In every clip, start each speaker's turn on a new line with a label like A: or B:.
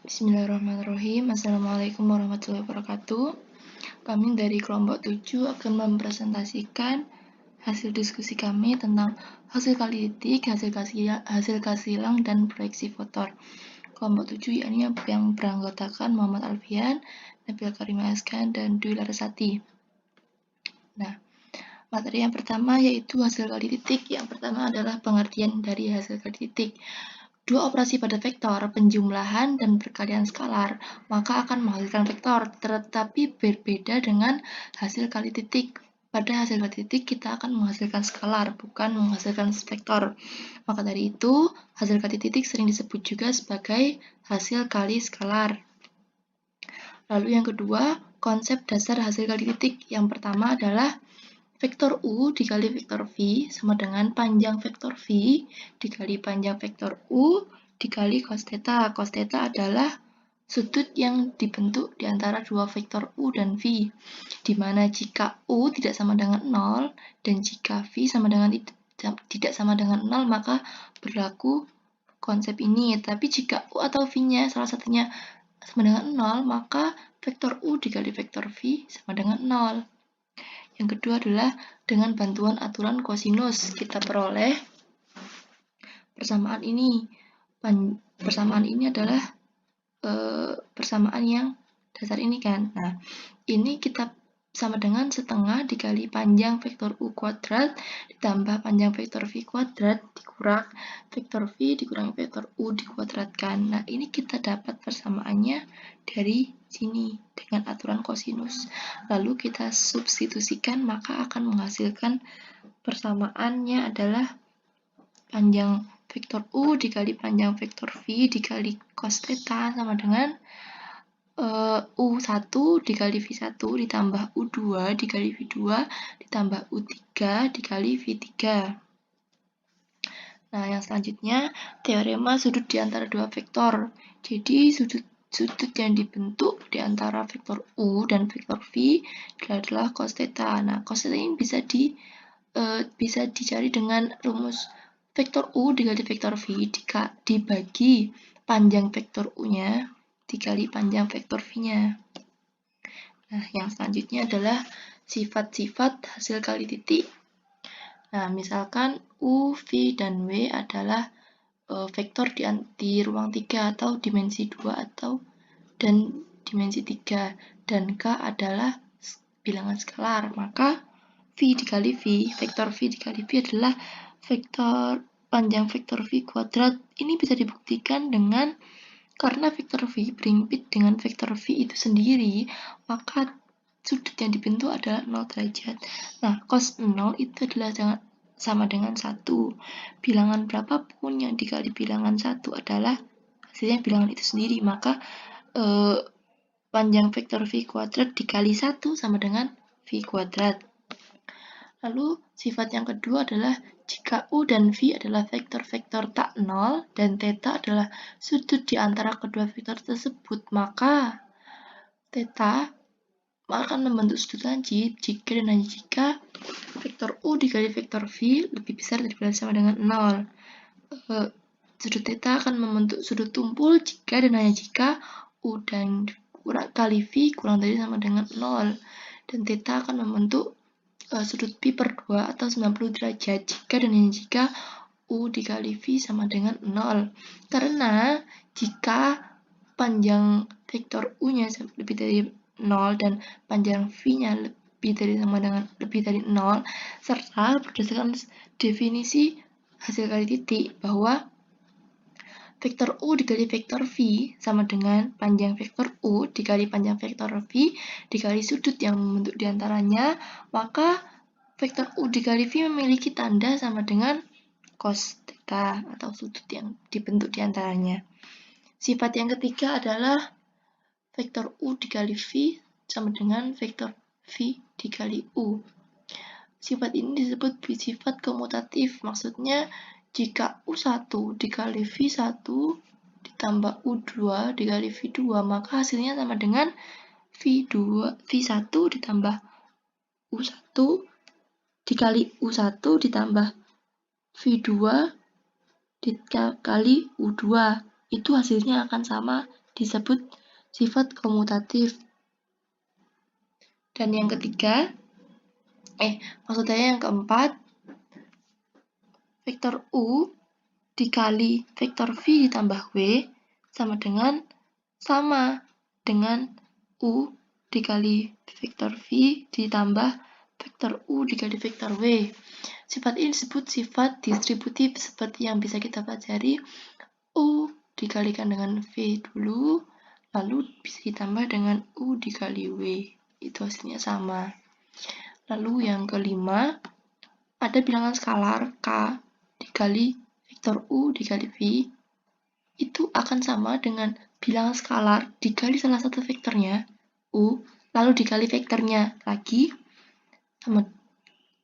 A: Bismillahirrahmanirrahim. Assalamualaikum warahmatullahi wabarakatuh. Kami dari kelompok 7 akan mempresentasikan hasil diskusi kami tentang hasil kalitik, hasil kasilang, dan proyeksi fotor. Kelompok 7 yakni yang beranggotakan Muhammad Alfian, Nabila Karima Askan, dan Dwi Larasati. Nah, materi yang pertama yaitu hasil kalitik. Yang pertama adalah pengertian dari hasil kalitik. Dua operasi pada vektor, penjumlahan dan perkalian skalar, maka akan menghasilkan vektor, tetapi berbeda dengan hasil kali titik. Pada hasil kali titik, kita akan menghasilkan skalar, bukan menghasilkan vektor. Maka dari itu, hasil kali titik sering disebut juga sebagai hasil kali skalar. Lalu yang kedua, konsep dasar hasil kali titik. Yang pertama adalah vektor U dikali vektor V sama dengan panjang vektor V dikali panjang vektor U dikali cos theta. Cos theta adalah sudut yang dibentuk di antara dua vektor U dan V, di mana jika U tidak sama dengan 0 dan jika V tidak sama dengan 0, maka berlaku konsep ini. Tapi jika U atau V-nya salah satunya sama dengan 0, maka vektor U dikali vektor V sama dengan 0. Yang kedua adalah dengan bantuan aturan kosinus kita peroleh persamaan ini. Persamaan ini adalah persamaan yang dasar ini kan. Nah, ini kita sama dengan setengah dikali panjang vektor U kuadrat ditambah panjang vektor V kuadrat dikurang vektor V dikurangi vektor U dikuadratkan. Nah, ini kita dapat persamaannya dari sini dengan aturan kosinus. Lalu kita substitusikan, maka akan menghasilkan persamaannya adalah panjang vektor U dikali panjang vektor V dikali cos theta sama dengan U1 dikali V1 ditambah U2 dikali V2 ditambah U3 dikali V3. Nah, yang selanjutnya teorema sudut di antara dua vektor. Jadi sudut yang dibentuk di antara vektor U dan vektor V adalah cos theta. Nah, cos theta ini bisa dicari dengan rumus vektor U dikali vektor V dibagi panjang vektor U-nya dikali panjang vektor V-nya. Nah, yang selanjutnya adalah sifat-sifat hasil kali titik. Nah, misalkan U, V, dan W adalah vektor di ruang 3 atau dimensi 2 dan dimensi 3, dan K adalah bilangan skalar, maka V dikali V, vektor V dikali V adalah vektor panjang vektor V kuadrat. Ini bisa dibuktikan dengan karena vektor V berhimpit dengan vektor V itu sendiri, maka sudut yang dibentuk adalah 0 derajat. Nah, cos 0 itu adalah sama dengan 1. Bilangan berapapun yang dikali bilangan 1 adalah hasilnya bilangan itu sendiri, maka panjang vektor V kuadrat dikali 1 sama dengan V kuadrat. Lalu sifat yang kedua adalah jika U dan V adalah vektor-vektor tak 0 dan theta adalah sudut di antara kedua vektor tersebut, maka theta akan membentuk sudut lancip jika dan hanya jika vektor U dikali vektor V lebih besar daripada sama dengan 0. Sudut theta akan membentuk sudut tumpul jika dan hanya jika U dan kali V kurang dari sama dengan 0. Dan theta akan membentuk sudut pi per 2 atau 90 derajat jika dan hanya jika U dikali V sama dengan 0. Karena jika panjang vektor U-nya lebih dari 0 dan panjang V-nya lebih dari 0, serta berdasarkan definisi hasil kali titik bahwa vektor U dikali vektor V sama dengan panjang vektor U dikali panjang vektor V dikali sudut yang membentuk diantaranya, maka vektor U dikali V memiliki tanda sama dengan cos theta atau sudut yang dibentuk diantaranya. Sifat yang ketiga adalah vektor U dikali V sama dengan vektor V dikali U. Sifat ini disebut sifat komutatif, maksudnya jika U1 dikali V1 ditambah U2 dikali V2, maka hasilnya sama dengan V1 ditambah U1 dikali U1 ditambah V2 dikali U2. Itu hasilnya akan sama disebut sifat komutatif. Dan yang ketiga, maksudnya yang keempat, vektor U dikali vektor V ditambah W sama dengan U dikali vektor V ditambah vektor U dikali vektor W. Sifat ini disebut sifat distributif seperti yang bisa kita pelajari. U dikalikan dengan V dulu, lalu bisa ditambah dengan U dikali W. Itu hasilnya sama. Lalu yang kelima, ada bilangan skalar K dikali vektor U dikali V. Itu akan sama dengan bilangan skalar dikali salah satu vektornya, U, lalu dikali vektornya lagi,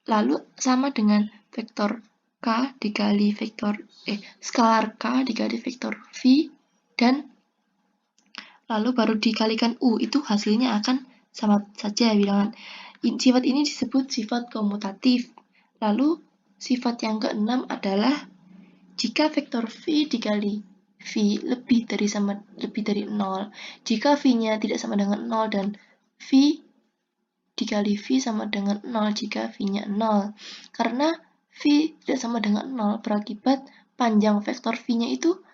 A: lalu sama dengan vektor K dikali vektor, skalar K dikali vektor V, dan lalu baru dikalikan U, itu hasilnya akan sama saja bilangan. Sifat ini disebut sifat komutatif. Lalu sifat yang keenam adalah jika vektor V dikali V lebih dari 0, jika V-nya tidak sama dengan 0 dan V dikali V sama dengan 0 jika V-nya 0. Karena V tidak sama dengan 0 berakibat panjang vektor V-nya itu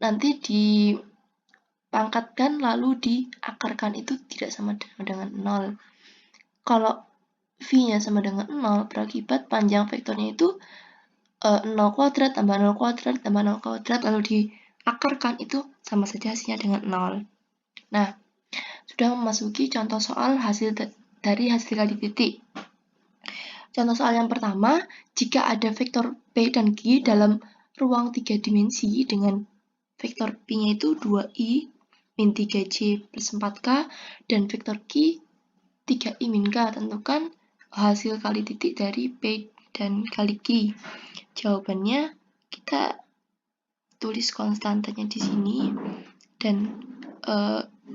A: nanti dipangkatkan lalu diakarkan, itu tidak sama dengan 0. Kalau V-nya sama dengan 0 berakibat panjang vektornya itu 0 kuadrat tambah 0 kuadrat tambah 0 kuadrat lalu diakarkan, itu sama saja hasilnya dengan 0. Nah, sudah memasuki contoh soal dari hasil kali titik. Contoh soal yang pertama, jika ada vektor P dan Q dalam ruang 3 dimensi dengan vektor P-nya itu 2i min 3j plus 4k dan vektor Q 3i min k, tentukan hasil kali titik dari P dan kali Q. Jawabannya kita tulis konstantanya di sini, dan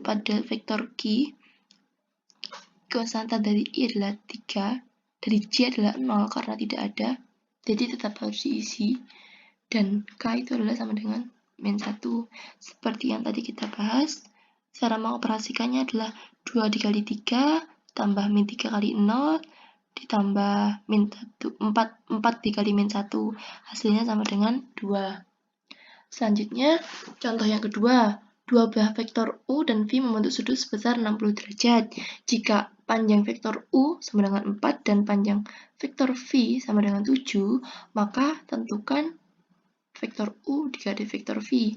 A: pada vektor Q konstanta dari I adalah 3, dari J adalah 0 karena tidak ada, jadi tetap harus diisi, dan K itu adalah sama dengan min 1. Seperti yang tadi kita bahas, cara mengoperasikannya adalah 2 dikali 3 tambah min 3 kali 0 ditambah min 1, 4 dikali min 1, hasilnya sama dengan 2. Selanjutnya, contoh yang kedua, dua buah vektor U dan V membentuk sudut sebesar 60 derajat. Jika panjang vektor U sama dengan 4 dan panjang vektor V sama dengan 7, maka tentukan vektor U dikali vektor V.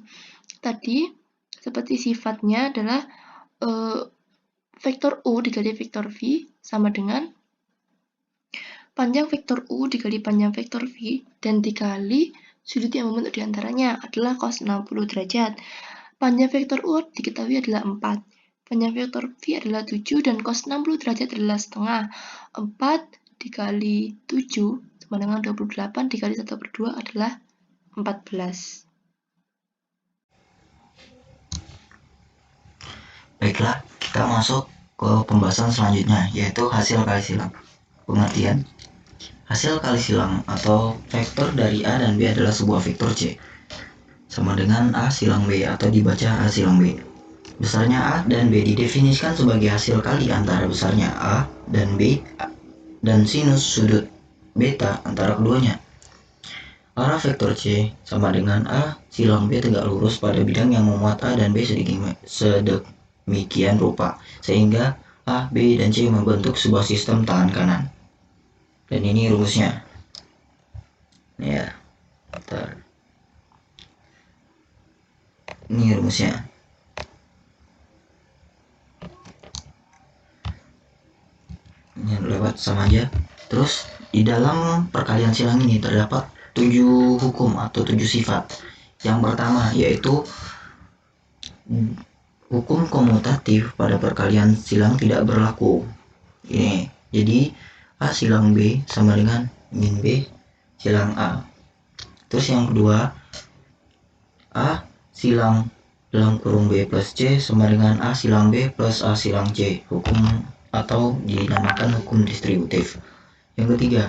A: Tadi, seperti sifatnya adalah vektor U dikali vektor V sama dengan panjang vektor U dikali panjang vektor V dan dikali sudut yang membentuk diantaranya adalah cos 60 derajat. Panjang vektor U diketahui adalah 4. Panjang vektor V adalah 7 dan cos 60 derajat adalah setengah. 4 dikali 7 sama dengan 28 dikali 1/2 adalah 14.
B: Baiklah, kita masuk ke pembahasan selanjutnya, yaitu hasil kali silang. Pengertian: hasil kali silang atau vektor dari A dan B adalah sebuah vektor C sama dengan A silang B atau dibaca A silang B. Besarnya A dan B didefinisikan sebagai hasil kali antara besarnya A dan B dan sinus sudut beta antara keduanya. Arah vektor C sama dengan A silang B tegak lurus pada bidang yang memuat A dan B sedemikian rupa sehingga A, B, dan C membentuk sebuah sistem tangan kanan. Dan ini rumusnya. Ya, bentar. Ini rumusnya. Ini lewat sama aja. Terus di dalam perkalian silang ini terdapat 7 hukum atau 7 sifat. Yang pertama yaitu hukum komutatif pada perkalian silang tidak berlaku. Ini. Jadi A silang B sama dengan min B silang A. Terus yang kedua, A silang dalam kurung B plus C sama dengan A silang B plus A silang C. Hukum atau dinamakan hukum distributif. Yang ketiga,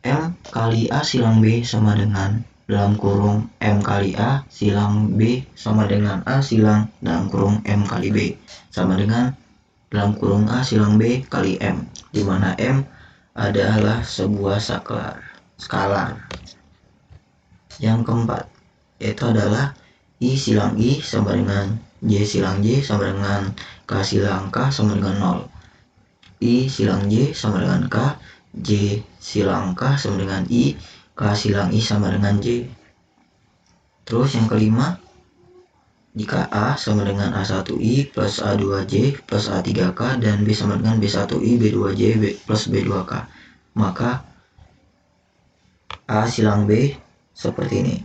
B: M kali A silang B sama dengan dalam kurung M kali A silang B sama dengan A silang dalam kurung M kali B sama dengan dalam kurung A silang B kali M, di mana M adalah sebuah skalar. Yang keempat yaitu adalah I silang I sama dengan J silang J sama dengan K silang K sama dengan 0. I silang J sama dengan K, J silang K sama dengan I, K silang I sama dengan J. Terus yang kelima, jika A sama dengan A1I plus A2J plus A3K dan B sama dengan B1I, B2J plus B2K, maka A silang B seperti ini.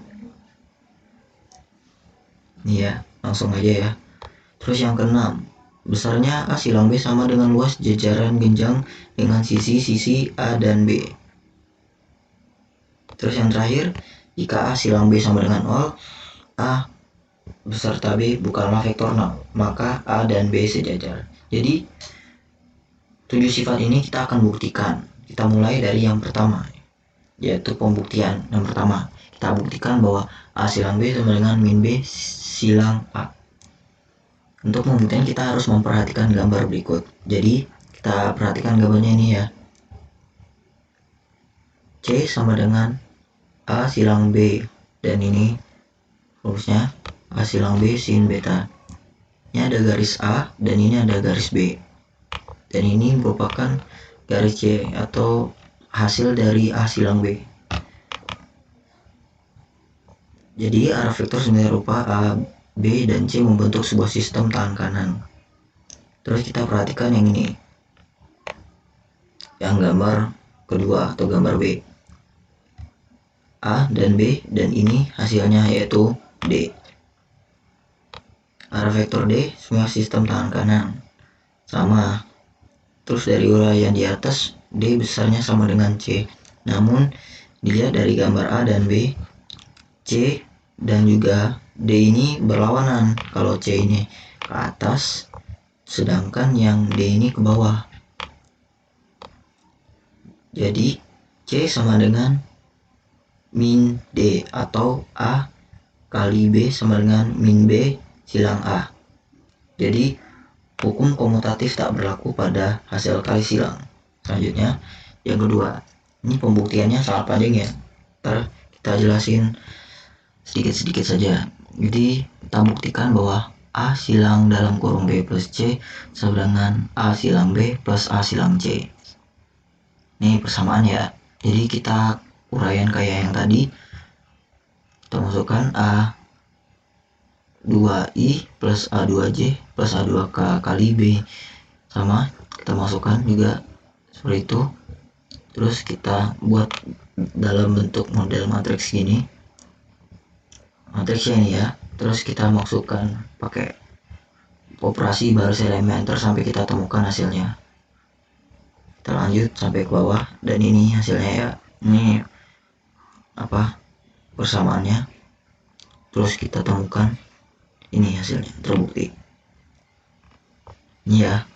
B: Ini ya, langsung aja ya. Terus yang keenam, besarnya A silang B sama dengan luas jajaran genjang dengan sisi-sisi A dan B. Terus yang terakhir, jika A silang B sama dengan 0, A beserta B bukanlah vektor 0, maka A dan B sejajar. Jadi 7 sifat ini kita akan buktikan. Kita mulai dari yang pertama, yaitu pembuktian. Yang pertama, kita buktikan bahwa A silang B sama dengan min B silang A. Untuk membuktikan kita harus memperhatikan gambar berikut. Jadi kita perhatikan gambarnya ini ya. C sama dengan A silang B, dan ini rumusnya A silang B sin beta. Ini ada garis A dan ini ada garis B, dan ini merupakan garis C atau hasil dari A silang B. Jadi arah vektor sebenarnya rupa A, B, dan C membentuk sebuah sistem tangan kanan. Terus kita perhatikan yang ini, yang gambar kedua atau gambar B. A dan B, dan ini hasilnya yaitu D. Arah vektor D semua sistem tangan kanan sama. Terus dari uraian di atas, D besarnya sama dengan C. Namun dilihat dari gambar A dan B, C dan juga D ini berlawanan. Kalau C ini ke atas, sedangkan yang D ini ke bawah. Jadi C sama dengan min D atau A kali B sama dengan min B silang A. Jadi hukum komutatif tak berlaku pada hasil kali silang. Selanjutnya yang kedua, ini pembuktiannya sangat panjang ya. Ntar kita jelasin sedikit-sedikit saja. Jadi kita buktikan bahwa A silang dalam kurung B plus C sama dengan A silang B plus A silang C. Ini persamaan ya. Jadi kita uraian kayak yang tadi. Kita masukkan A 2I plus A2J plus A2K kali B sama, kita masukkan juga seperti itu. Terus kita buat dalam bentuk model matriks gini, matriksnya ini ya. Terus kita masukkan pakai operasi baris elementer sampai kita temukan hasilnya. Kita lanjut sampai ke bawah, dan ini hasilnya ya. Ini apa persamaannya. Terus kita temukan ini hasilnya, terbukti. Ini ya,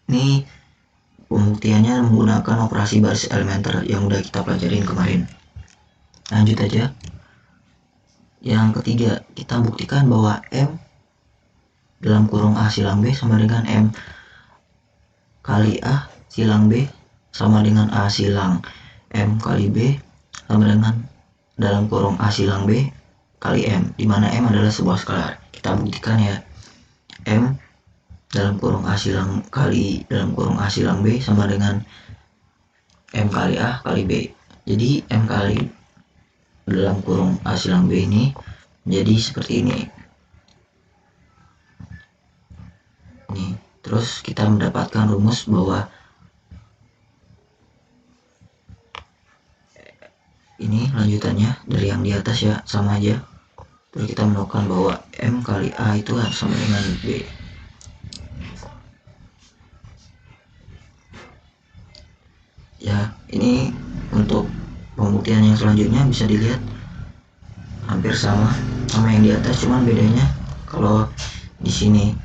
B: ini pembuktiannya menggunakan operasi baris elementer yang udah kita pelajarin kemarin. Lanjut aja. Yang ketiga, kita buktikan bahwa M dalam kurung A silang B sama dengan M kali A silang B sama dengan A silang M kali B sama dengan dalam kurung A silang B kali M, di mana M adalah sebuah skalar. Kita buktikan ya, M dalam kurung A silang kali dalam kurung A silang B sama dengan M kali A kali B. Jadi M kali dalam kurung A silang B ini jadi seperti ini. Ini terus kita mendapatkan rumus bahwa ini lanjutannya dari yang di atas ya, sama aja. Terus kita menemukan bahwa M kali A itu sama dengan B. Ya, ini untuk pembuktian yang selanjutnya bisa dilihat hampir sama yang di atas, cuman bedanya kalau di sini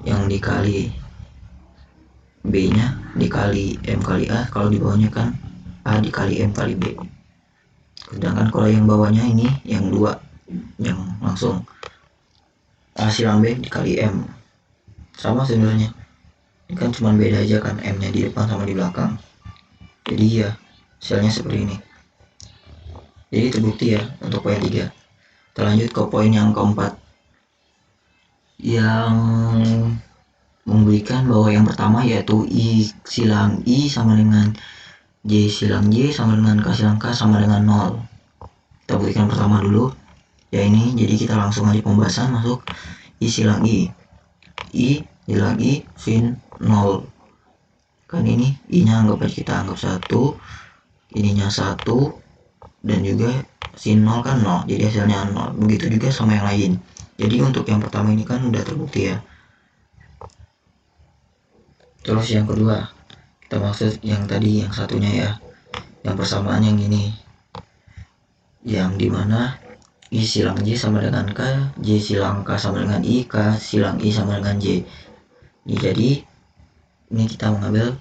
B: yang dikali B nya dikali M kali A, kalau di bawahnya kan A dikali M kali B. Sedangkan kalau yang bawahnya ini yang 2, yang langsung A silang B dikali M. Sama sebenarnya, ini kan cuma beda aja kan, M nya di depan sama di belakang. Jadi ya hasilnya seperti ini. Jadi terbukti ya untuk poin 3. Kita lanjut ke poin yang keempat, yang membuktikan bahwa yang pertama yaitu I silang I sama dengan J silang J sama dengan K silang K sama dengan 0. Kita buktikan pertama dulu ya ini. Jadi kita langsung aja pembahasan, masuk I silang I silang I sin 0. Kan ini I nya anggap aja, kita anggap 1, ininya 1, dan juga sin 0 kan 0, jadi hasilnya 0. Begitu juga sama yang lain. Jadi untuk yang pertama ini kan udah terbukti ya. Terus yang kedua, kita maksud yang tadi, yang satunya ya, yang persamaan yang ini, yang dimana I silang J sama dengan K, J silang K sama dengan I, K silang I sama dengan J. Ini jadi ini kita mengambil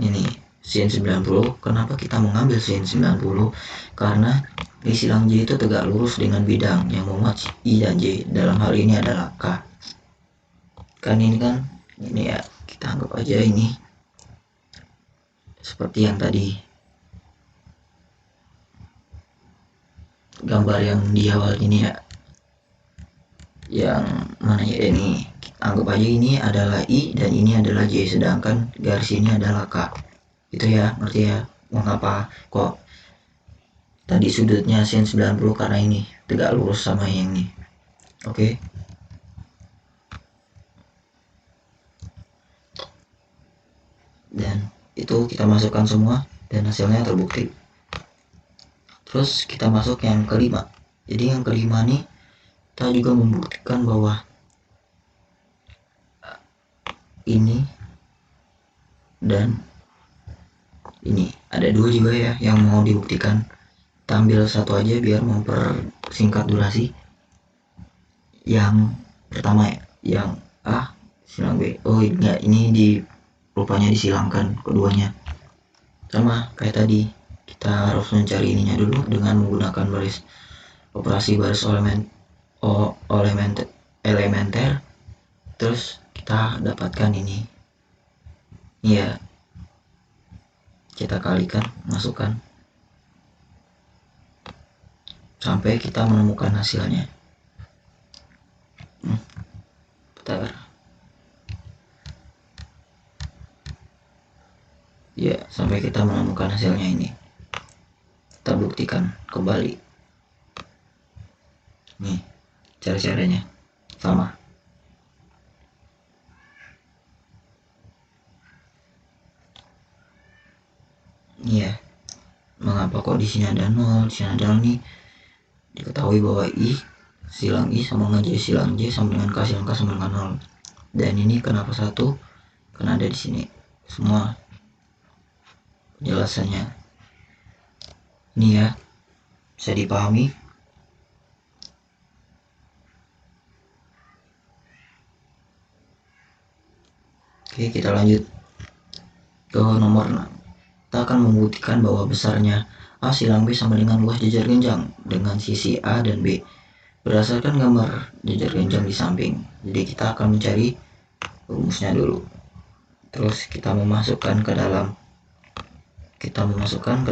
B: ini sin 90. Kenapa kita mengambil sin 90? Karena I silang J itu tegak lurus dengan bidang yang memuat I dan J, dalam hal ini adalah K. Kan ini kan ini ya, kita anggap aja ini seperti yang tadi gambar yang di awal ini ya, yang mana ya, ini anggap aja ini adalah I dan ini adalah J, sedangkan garis ini adalah K. Itu ya, ngerti ya mengapa kok tadi sudutnya sin 90? Karena ini tegak lurus sama yang ini. Oke. Dan itu kita masukkan semua dan hasilnya terbukti. Terus kita masuk yang kelima. Jadi yang kelima nih kita juga membuktikan bahwa ini dan ini ada 2 juga ya yang mau dibuktikan. Kita ambil satu aja biar mempersingkat durasi. Yang pertama ya, yang A silang B. Oh enggak, ini rupanya disilangkan keduanya. Sama kayak tadi, kita harus mencari ininya dulu dengan menggunakan baris operasi baris elementer. Terus kita dapatkan ini ya, kita kalikan, masukkan sampai kita menemukan hasilnya. Bentar ya, sampai kita menemukan hasilnya ini. Kita buktikan kembali nih, cara-caranya sama. Iya, mengapa kok di sini ada 0, di sini ada 0 nih? Diketahui bahwa I silang I sama dengan J silang J sama dengan K silang K sama dengan 0. Dan ini kenapa 1? Karena ada di sini semua penjelasannya. Ini ya, bisa dipahami. Oke, kita lanjut ke nomor 6. Kita akan membuktikan bahwa besarnya A silang B sama dengan luas jajar genjang dengan sisi A dan B berdasarkan gambar jajar genjang di samping. Jadi kita akan mencari rumusnya dulu. Terus kita memasukkan ke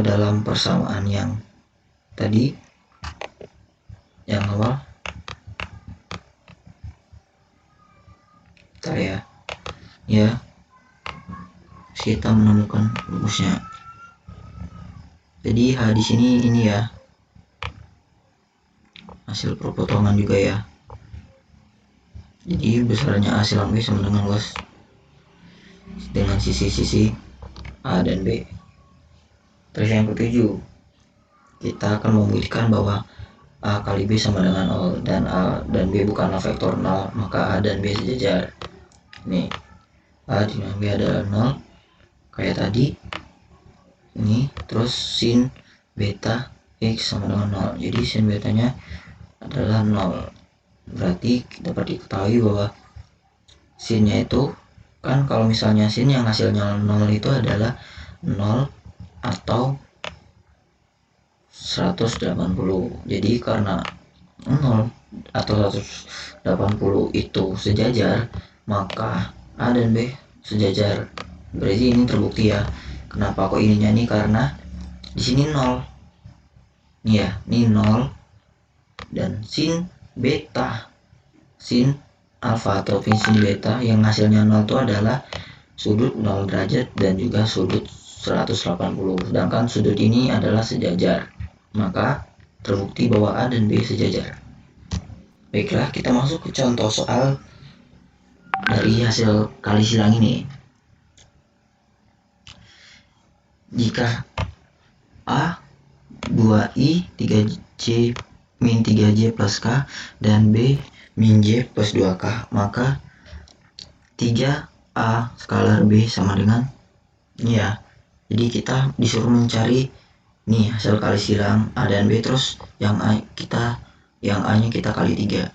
B: dalam persamaan yang tadi, yang awal. Bentar ya, kita menemukan rumusnya. Jadi H di sini ini ya, hasil perpotongan juga ya. Jadi besarnya A silang B sama dengan luas dengan sisi-sisi A dan B. Terus yang ketujuh, kita akan membuktikan bahwa A kali B sama dengan 0 dan A dan B bukanlah vektor 0, maka A dan B sejajar. Nih, A dengan B adalah 0 kayak tadi. Ini terus sin beta X sama dengan 0. Jadi sin betanya adalah 0. Berarti dapat diketahui bahwa sinnya itu kan, kalau misalnya sin yang hasilnya 0 itu adalah 0 atau 180. Jadi karena 0 atau 180 itu sejajar, maka A dan B sejajar. Berarti ini terbukti ya. Kenapa kok ininya nih? Karena di sini 0. Nih ya, ini 0 dan sin beta, sin alfa atau sin beta yang hasilnya 0 itu adalah sudut 0 derajat dan juga sudut 180. Sedangkan sudut ini adalah sejajar. Maka terbukti bahwa A dan B sejajar. Baiklah, kita masuk ke contoh soal dari hasil kali silang ini. Jika A 2I 3J min 3J plus K dan B min J plus 2K, maka 3A skalar B sama dengan ini ya. Jadi kita disuruh mencari nih hasil kali silang A dan B, terus yang A nya kita kali 3.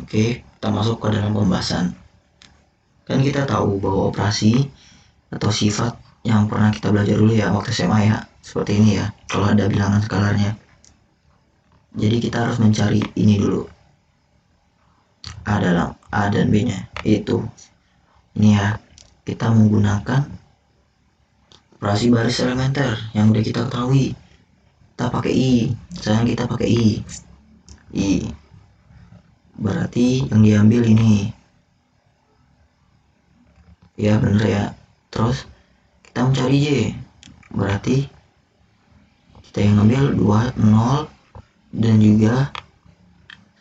B: Oke, kita masuk ke dalam pembahasan. Kan kita tahu bahwa operasi atau sifat yang pernah kita belajar dulu ya waktu SMA ya, seperti ini ya kalau ada bilangan skalarnya. Jadi kita harus mencari ini dulu, A dan B nya, yaitu ini ya, kita menggunakan operasi baris elementer yang udah kita ketahui. Kita pakai I, misalnya kita pakai I berarti yang diambil ini ya, bener ya. Terus kita mencari J, berarti kita yang ambil 2 0 dan juga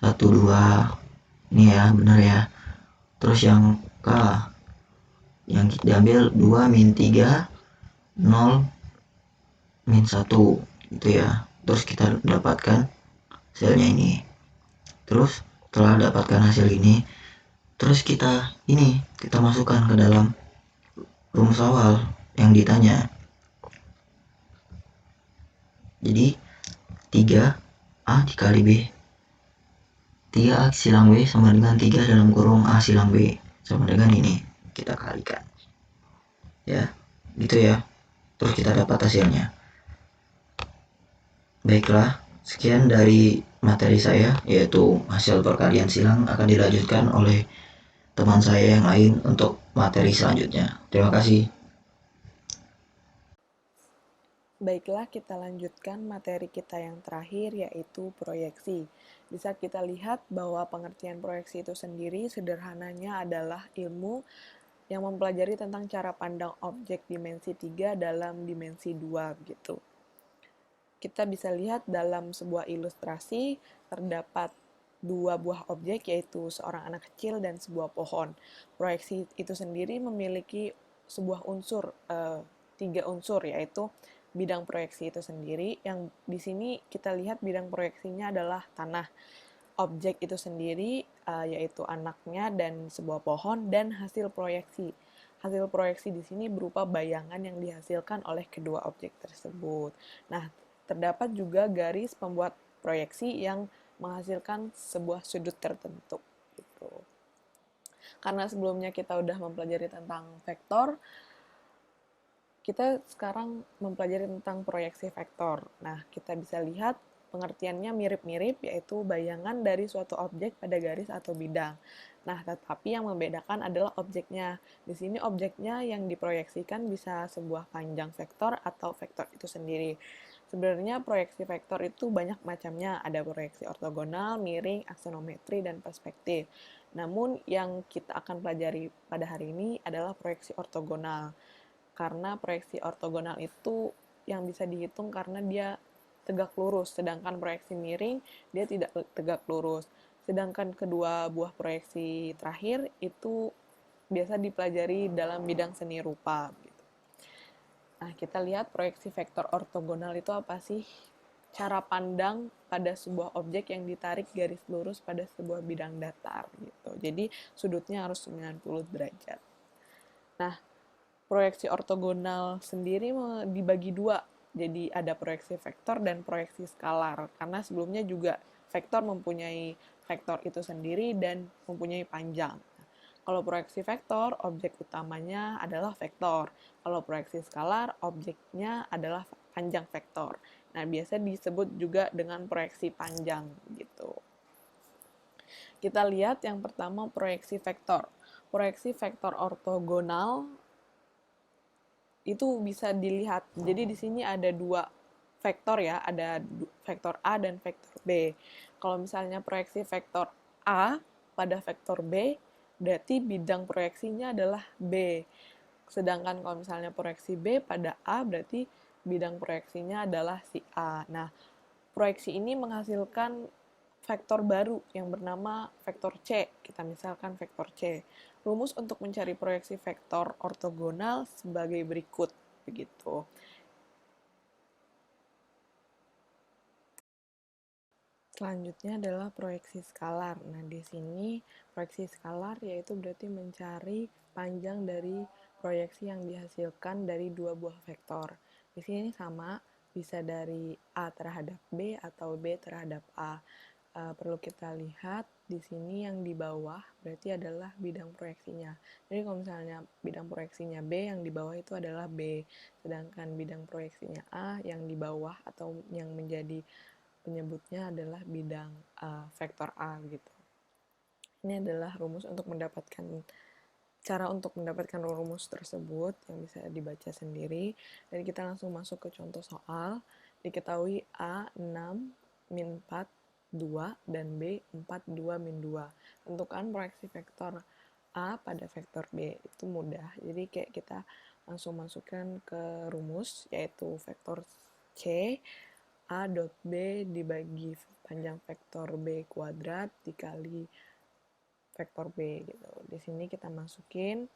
B: 1 2, ini ya, bener ya. Terus yang K yang diambil 2 min 3 0 min 1 gitu ya. Terus kita dapatkan hasilnya ini. Terus setelah dapatkan hasil ini, terus kita masukkan ke dalam rumus awal yang ditanya. Jadi 3A dikali B, 3A silang B sama dengan 3 dalam kurung A silang B sama dengan ini, kita kalikan ya, gitu ya. Terus kita dapat hasilnya. Baiklah, sekian dari materi saya, yaitu hasil perkalian silang akan dilanjutkan oleh teman saya yang lain untuk materi selanjutnya. Terima kasih.
C: Baiklah, kita lanjutkan materi kita yang terakhir, yaitu proyeksi. Bisa kita lihat bahwa pengertian proyeksi itu sendiri sederhananya adalah ilmu yang mempelajari tentang cara pandang objek dimensi 3 dalam dimensi 2 gitu. Kita bisa lihat dalam sebuah ilustrasi terdapat dua buah objek, yaitu seorang anak kecil dan sebuah pohon. Proyeksi itu sendiri memiliki sebuah unsur, 3 unsur, yaitu bidang proyeksi itu sendiri, yang di sini kita lihat bidang proyeksinya adalah tanah, objek itu sendiri yaitu anaknya dan sebuah pohon, dan hasil proyeksi. Hasil proyeksi di sini berupa bayangan yang dihasilkan oleh kedua objek tersebut. Nah, terdapat juga garis pembuat proyeksi yang menghasilkan sebuah sudut tertentu. Gitu. Karena sebelumnya kita udah mempelajari tentang vektor, kita sekarang mempelajari tentang proyeksi vektor. Nah, kita bisa lihat pengertiannya mirip-mirip, yaitu bayangan dari suatu objek pada garis atau bidang. Nah, tetapi yang membedakan adalah objeknya. Di sini objeknya yang diproyeksikan bisa sebuah panjang vektor atau vektor itu sendiri. Sebenarnya proyeksi vektor itu banyak macamnya, ada proyeksi ortogonal, miring, aksenometri, dan perspektif. Namun yang kita akan pelajari pada hari ini adalah proyeksi ortogonal. Karena proyeksi ortogonal itu yang bisa dihitung karena dia tegak lurus, sedangkan proyeksi miring dia tidak tegak lurus. Sedangkan kedua buah proyeksi terakhir itu biasa dipelajari dalam bidang seni rupa. Nah, kita lihat proyeksi vektor ortogonal itu apa sih? Cara pandang pada sebuah objek yang ditarik garis lurus pada sebuah bidang datar gitu. Jadi sudutnya harus 90 derajat. Nah, proyeksi ortogonal sendiri dibagi dua. Jadi ada proyeksi vektor dan proyeksi skalar. Karena sebelumnya juga vektor mempunyai vektor itu sendiri dan mempunyai panjang. Kalau proyeksi vektor, objek utamanya adalah vektor. Kalau proyeksi skalar, objeknya adalah panjang vektor. Nah, biasa disebut juga dengan proyeksi panjang gitu. Kita lihat yang pertama proyeksi vektor. Proyeksi vektor ortogonal itu bisa dilihat. Jadi di sini ada dua vektor ya, ada vektor A dan vektor B. Kalau misalnya proyeksi vektor A pada vektor B, berarti bidang proyeksinya adalah B. Sedangkan kalau misalnya proyeksi B pada A, berarti bidang proyeksinya adalah si A. Nah, proyeksi ini menghasilkan vektor baru yang bernama vektor C. Kita misalkan vektor C. Rumus untuk mencari proyeksi vektor ortogonal sebagai berikut. Begitu. Selanjutnya adalah proyeksi skalar. Nah, di sini proyeksi skalar yaitu berarti mencari panjang dari proyeksi yang dihasilkan dari dua buah vektor. Di sini sama, bisa dari A terhadap B atau B terhadap A. Perlu kita lihat di sini yang di bawah berarti adalah bidang proyeksinya. Jadi kalau misalnya bidang proyeksinya B, yang di bawah itu adalah B. Sedangkan bidang proyeksinya A yang di bawah atau yang menjadi penyebutnya adalah bidang vektor A gitu. Ini adalah rumus untuk mendapatkan cara untuk mendapatkan rumus tersebut yang bisa dibaca sendiri. Dan kita langsung masuk ke contoh soal. Diketahui A 6 min 4 2 dan B 4 2 min 2. Tentukan proyeksi vektor A pada vektor B. Itu mudah. Jadi kayak kita langsung masukkan ke rumus yaitu vektor C A dot B dibagi panjang vektor B kuadrat dikali vektor B gitu. Di sini kita masukin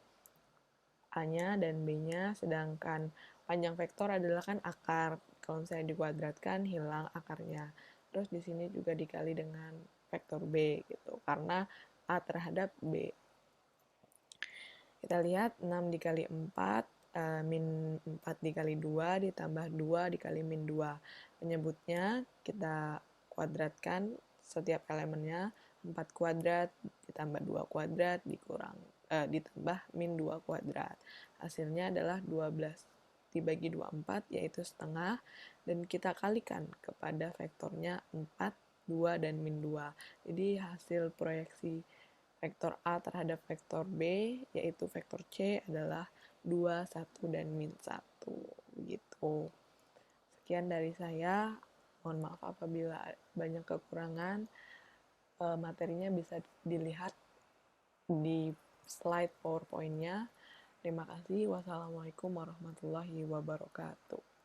C: A-nya dan B-nya, sedangkan panjang vektor adalah kan akar. Kalau misalnya dikuadratkan hilang akarnya. Terus di sini juga dikali dengan vektor B gitu. Karena A terhadap B. Kita lihat 6 dikali 4 min 4 dikali 2 ditambah 2 dikali min 2. Penyebutnya kita kuadratkan setiap elemennya, 4 kuadrat ditambah 2 kuadrat ditambah min 2 kuadrat. Hasilnya adalah 12 dibagi 24 yaitu setengah, dan kita kalikan kepada vektornya 4, 2, dan min 2. Jadi hasil proyeksi vektor A terhadap vektor B, yaitu vektor C adalah 2, 1, dan min 1. Begitu. Sekian dari saya. Mohon maaf apabila banyak kekurangan. Materinya bisa dilihat di slide PowerPoint-nya. Terima kasih. Wassalamualaikum warahmatullahi wabarakatuh.